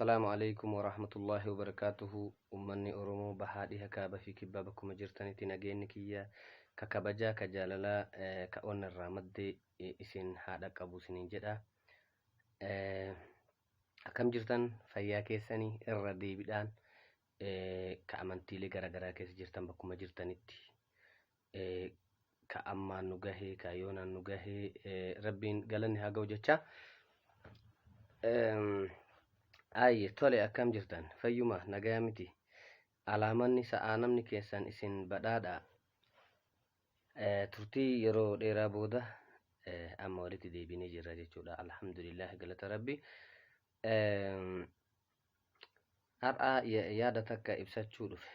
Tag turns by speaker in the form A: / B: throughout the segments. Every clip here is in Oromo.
A: السلام عليكم ورحمة الله وبركاته. أمني أرومو بهادي هكابة في كبابكم جرتني تنجينك يا ككبجا كجاللا كأون الرامد إسين هذا كابو سنين جدا أكم جرتن فيا كيسني الردي بدان كأمانتي لجرا جرا كيس جرتن بكم جرتنيتي كأما نجاهي كيونا نجاهي ربين قالني هاجو جتشا Ayye tole akkam jirtan fayyuma nagaa miti alaamanni sa'aa namni keessan isin badhaadha turtii yeroo dheeraa booda amma walitti deebinee jirra jechuudha alhamdulillah galata rabbi har'a yaada takka ibsachuu dhufe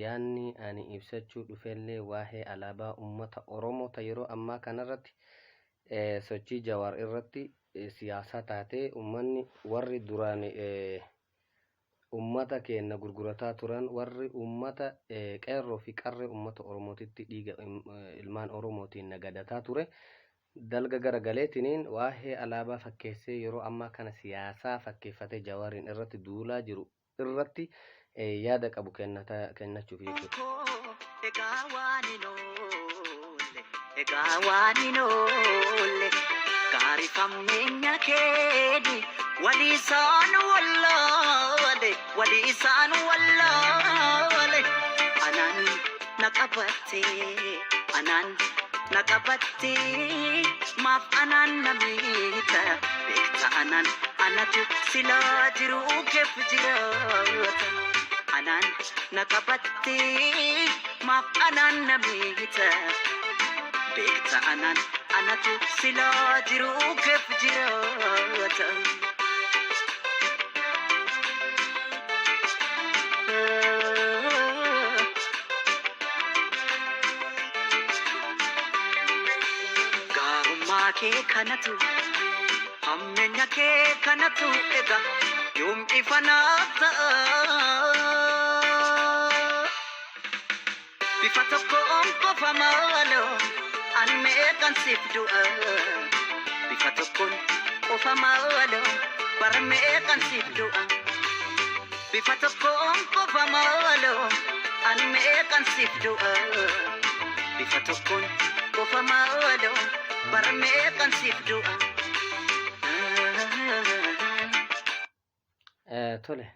A: yaanni ani ibsachuu dhufellee waa'ee alaabaa ummata Oromoo ta yeroo ammaa kanarratti sochii Jawaar irratti siyaasaa taatee ummanni warri duraan ummata keenya gurgurataa turan warri ummata qeerroo fi qarree ummata Oromootitti dhiiga ilmaan Oromootiin nagadataa ture dalga garagaleetiniin waa'ee alaabaa fakkeessee yeroo ammaa kana siyaasaa fakkeeffatee Jawaariin irratti duulaa jiru irratti yaada qabu kennachuuf jechuudha. Fammenya keedi waliisaan wallaale anaan naqabatte maaf anaan namiita beekta anaan anatu silaa jiru keef jiraata anaan naqabatte maaf anaan namiita beekta anaan anatu silaa jiru keef jiraata gaarummaa kee kanatu hammeenya kee kanatu ega yoom ifanaaf ta'a bifa tokkoon qofa maaloo an meeqan siif du'a bifa tokkoon qofa maaloo bara meeqan siif du'a bifa tokkoon qofa maaloo an meeqan siif du'a bifa tokkoon qofa maaloo bara meeqan siif du'a. Tole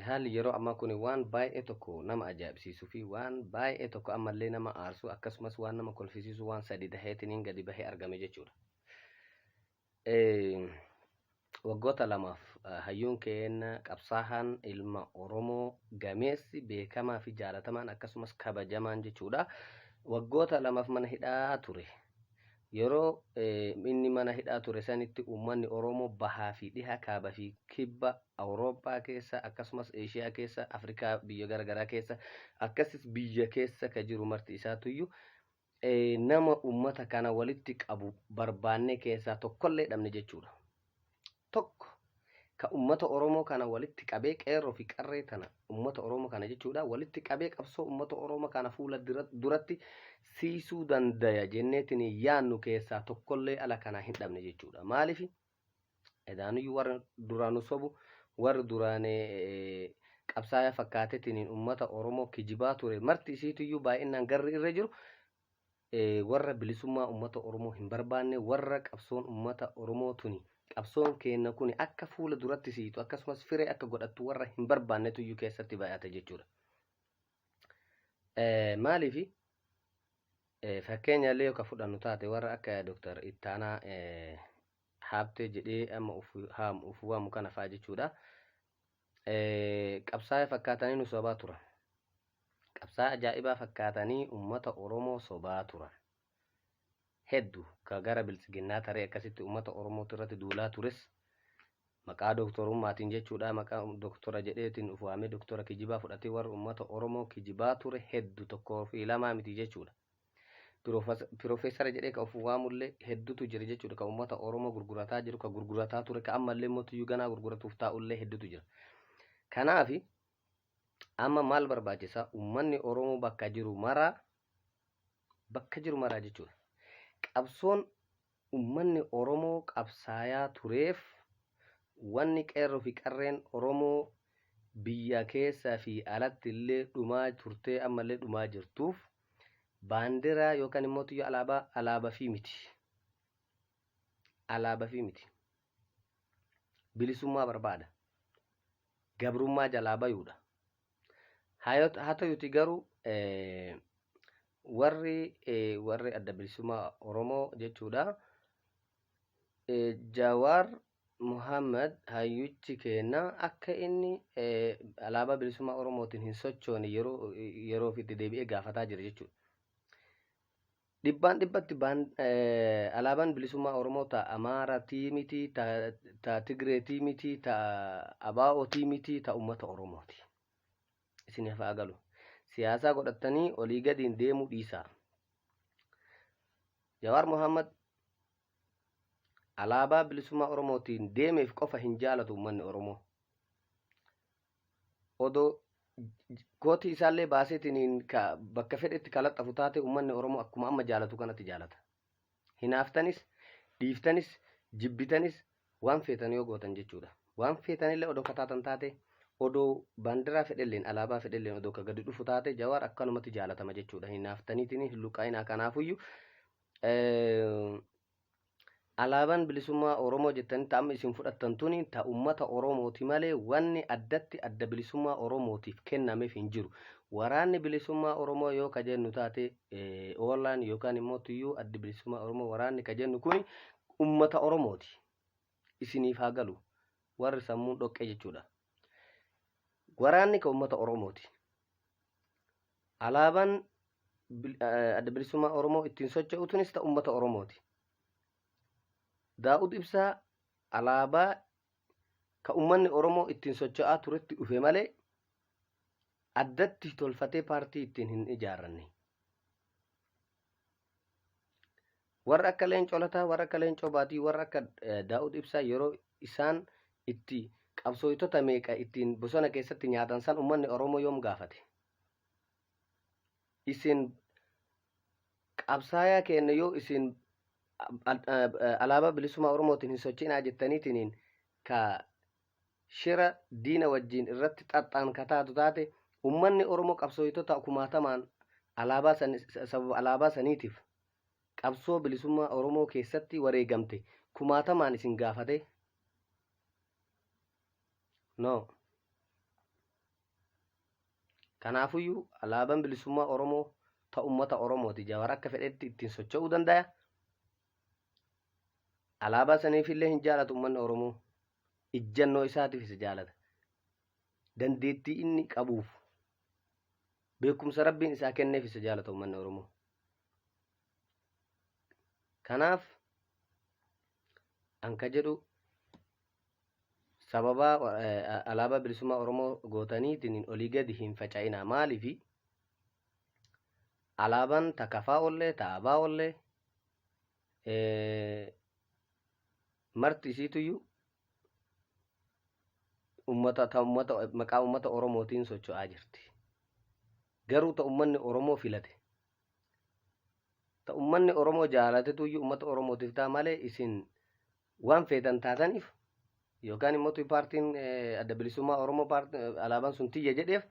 A: haalli yeroo ammaa kun waan baay'ee tokko nama ajaa'ibsiisuu fi waan baay'ee tokko ammallee nama aarsu akkasumas waan nama kolfisiisu waan sadi daheetiniin gadi bahee argame jechuudha. Waggoota lamaaf hayyuun keenya qabsaahaan ilma Oromoo gameessi beekamaa fi jaalatamaan akkasumas kabajamaan jechuudha. Waggoota lamaaf mana hidhaa ture. Yeroo inni mana hidhaa ture sanitti uummanni Oromoo bahaa fi dhiha kaabaa fi kibba Awurooppaa keessa akkasumas Eeshiyaa keessa Afrikaa biyya garaagaraa keessa akkasumas biyya keessa ka jiru marti isaatuyyuu nama uummata kana walitti qabu barbaanne keessaa tokkollee dhabne jechuudha. Tokko ka uummata Oromoo kana walitti qabee qeerroo fi qarree tana uummata Oromoo kana jechuudha walitti qabee qabsoo uummata Oromoo kana fuula duratti siisuu dandaya jenneetiin yaannu keessaa tokkollee ala kana hin dhabne jechuudha. Maaliif edaanuyyuu warra duraanu sobu warra duraanee qabsaa'aa fakkaateetiin uummata Oromoo kijibaa ture marti isiituyyuu baay'inaan garri irra jiru warra bilisummaa uummata Oromoo hin barbaanne warra qabsoon uummata Oromoo tuni qabsoon keenya kun akka fuula duratti siitu akkasumas firee akka godhattu warra hin barbaannetuyyuu keessatti baay'ate jechuudha. Maaliif fakkeenyallee yoo ka fudhannu taate warra akka Dr. Ittaanaa Habtee jedhee amma ufuu waamu kana fa'aa jechuudha. Qabsaa'aa fakkaatanii nu sobaa turan. Qabsaa'aa ajaa'ibaa fakkaatanii uummata Oromoo sobaa turan. Hedduu ka gara bilisiginnaa taree akkasitti uummata Oromoo irratti duulaa tures maqaa doktorummaatiin jechuudha maqaa doktora jedheetiin ufuwaamee doktora kijibaa fudhatee warra uummata Oromoo kijibaa ture hedduu tokkoo fi lamaa miti jechuudha. Piroofeesara jedhee ka ufuwaamullee hedduutu jira jechuudha ka uummata Oromoo gurgurataa jiru ka gurgurataa ture ka ammallee mootiyyuu ganaa gurguratuuf taa'ullee hedduutu jira. Kanaaf amma maal barbaachisa uummanni Oromoo bakka jiru maraa jechuudha. Qabsoon ummanni Oromoo qabsaayaa tureef wanni qeerroo fi qarreen Oromoo biyya keessaa fi alatti illee dhumaa turtee ammallee dhumaa jirtuuf baandiraa yookaan immoo tuyya alaabaa fi miti. Alaabaa fi miti. Bilisummaa barbaada. Gabrummaa jalaa bayuudha. Haa ta'uuti garuu warri adda bilisummaa Oromoo jechuudha. Jawaar Muhammad hayyuchi kenna akka inni alaabaa bilisummaa Oromootiin hin sochoone yeroo itti deebi'ee gaafataa jira jechuudha. Dhibbatti alaabaan bilisummaa Oromoo ta Amaaraatii miti, ta Tigreetii miti, ta Abaa'ootii miti, ta uummata Oromooti. Isin hafaa galu. Siyaasaa godhatanii olii gadiin deemuu dhiisaa. Jawaar Muhammad alaabaa bilisummaa Oromootiin deemeef qofa hin jaalatu uummanni Oromoo. Odoo kootii isaallee baaseetiin bakka fedhetti kalaxxafu taate uummanni Oromoo akkuma amma jaalatu kanatti jaalata. Hinaaftanis, dhiiftanis, jibbitanis waan feetan yoo gootan jechuudha. Waan feetanillee odoo kataatan taate, odoo baandiraa fedhelleen alaabaa fedhelleen odoo gadi dhufu taate Jawaar akkanumatti jaalatama jechuudha. Hinaaftaniitiin hin luqaa'inaa. Kanaafuyyuu alaabaan bilisummaa Oromoo jettanii ta'amma isin fudhattan tuni ta uummata Oromooti malee wanni addatti adda bilisummaa Oromootiif kennameef hin jiru. Waraanni bilisummaa Oromoo yoo ka jennu taate oolaan yookaan immoo tuyyuu adda bilisummaa Oromoo waraanni ka jennu kuni uummata Oromooti. Isiniif haa galu. Warri sammuun dhoqqee jechuudha. Waraanni ka uummata Oromooti. Alaabaan adda bilisummaa Oromoo ittiin socho'u tunis ta uummata Oromooti. Daa'ud Ibsaa alaabaa ka uummanni Oromoo ittiin socho'aa turetti dhufe malee addatti tolfatee paartii ittiin hin ijaarranne. Warra akka Leencoo Lataa, warra akka Leencoo Baatii, warra akka Daa'ud Ibsaa yeroo isaan itti qabsooytota meeqa ittiin bosona keessatti nyaatan san uummanni Oromoo yoom gaafate? Isin qabsaayaa keenya yoo isin alaabaa bilisummaa Oromootiin hin socho'inaa jettaniitiin ka shira diina wajjin irratti xaxxaan kataatu taate uummanni Oromoo qabsooytota kumaatamaan sababa alaabaa saniitiif qabsoo bilisummaa Oromoo keessatti wareegamte kumaatamaan isin gaafate. No. Kanaafuyyuu alaabaan bilisummaa Oromoo ta uummata Oromooti. Jawaar akka fedhetti ittiin socho'uu danda'a. Alaabaa saniifillee hin jaalatu uummanni Oromoo. Ijjannoo isaatiif isa jaalata. Dandeettii inni qabuuf beekumsa Rabbiin isaa kenneef isa jaalata uummanni Oromoo. Kanaaf anka jedhu sababa alaabaa bilisummaa Oromoo gootaniitiin olii gadi hin faca'inaa. Maaliifi alaabaan ta Kafaa ollee ta Abaa ollee marti isiituyyuu maqaa uummata Oromootiin socho'aa jirti. Garuu ta uummanni Oromoo filate. Ta uummanni Oromoo jaalatetuyyuu uummata Oromootiif ta'a malee isin waan feetan taataniif yookaan immoo paartiin adda bilisummaa Oromoo alaabaan sun tiyya jedheef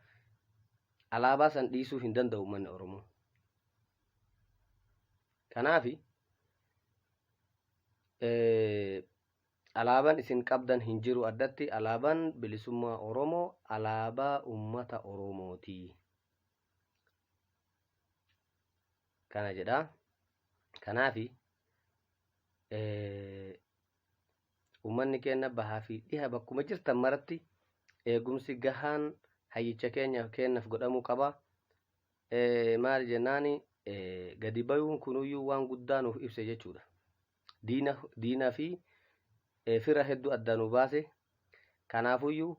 A: alaabaa san dhiisuu hin danda'u uummanni Oromoo. Kanaafi alaabaan isin qabdan hin jiru addatti. Alaabaan bilisummaa Oromoo alaabaa uummata Oromooti. Kana jedha. Kanaafi uummanni keenya bahaa fi dhiha bakkuma jirtan maratti eegumsi gahaan hayyicha keenyaaf godhamuu qaba. Maal jennaani gadi bayuun kunuyyuu waan guddaa nuuf ibse jechuudha. Diina fi fira hedduu addaan nu baase. Kanaafuyyuu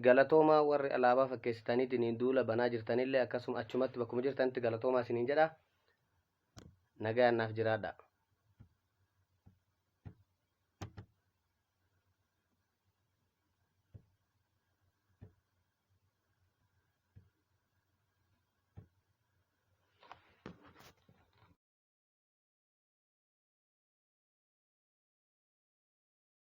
A: galatoomaa warri alaabaa fakkeessitaniitiin duula banaa jirtanillee akkasuma achumatti bakkuma jirtanitti galatoomaa isiniin jedha. Nagaan naaf jiraadha.